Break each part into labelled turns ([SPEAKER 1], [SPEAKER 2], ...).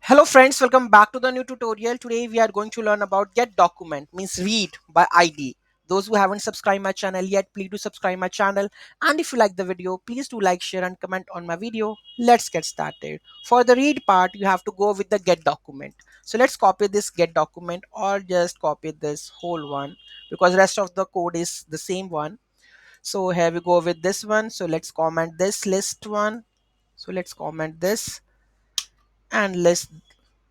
[SPEAKER 1] Hello friends, welcome back to the new tutorial. Today we are going to learn about get document means read by ID. Those who haven't subscribed my channel yet, please do subscribe my channel. And if you like the video, please do like, share and comment on my video. Let's get started. For the read part, you have to go with the get document. So let's copy this get document or just copy this whole one because rest of the code is the same one. So here we go with this one. So let's comment this list one. So let's comment this and list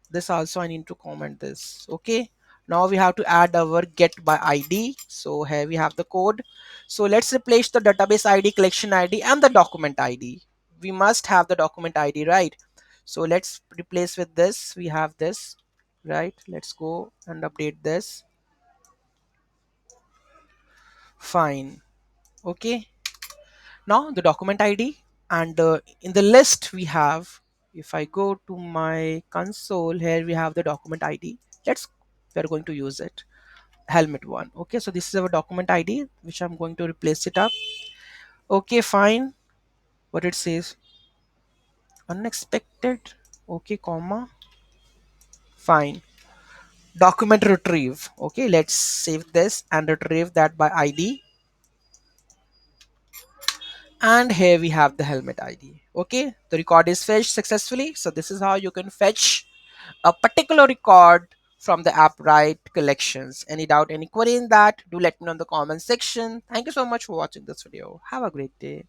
[SPEAKER 1] this also. I need to comment this. Okay, now we have to add our get by id. So here we have the code. So let's replace the database id, collection id and the document id. We must have the document id, right? So let's replace with this. We have this, right? Let's go and update this. Fine. Okay, now the document id and in the list we have, if I go to my console, here we have the document id. Let's we're going to use it, helmet one. Okay, so this is our document id which I'm going to replace it up. Okay, fine. What it says, unexpected. Okay, comma. Fine. Document retrieve. Okay, let's save this and retrieve that by id. And here we have the helmet id. Okay, the record is fetched successfully. So this is how you can fetch a particular record from the Appwrite collections. Any doubt, any query in that, do let me know in the comment section. Thank you so much for watching this video. Have a great day.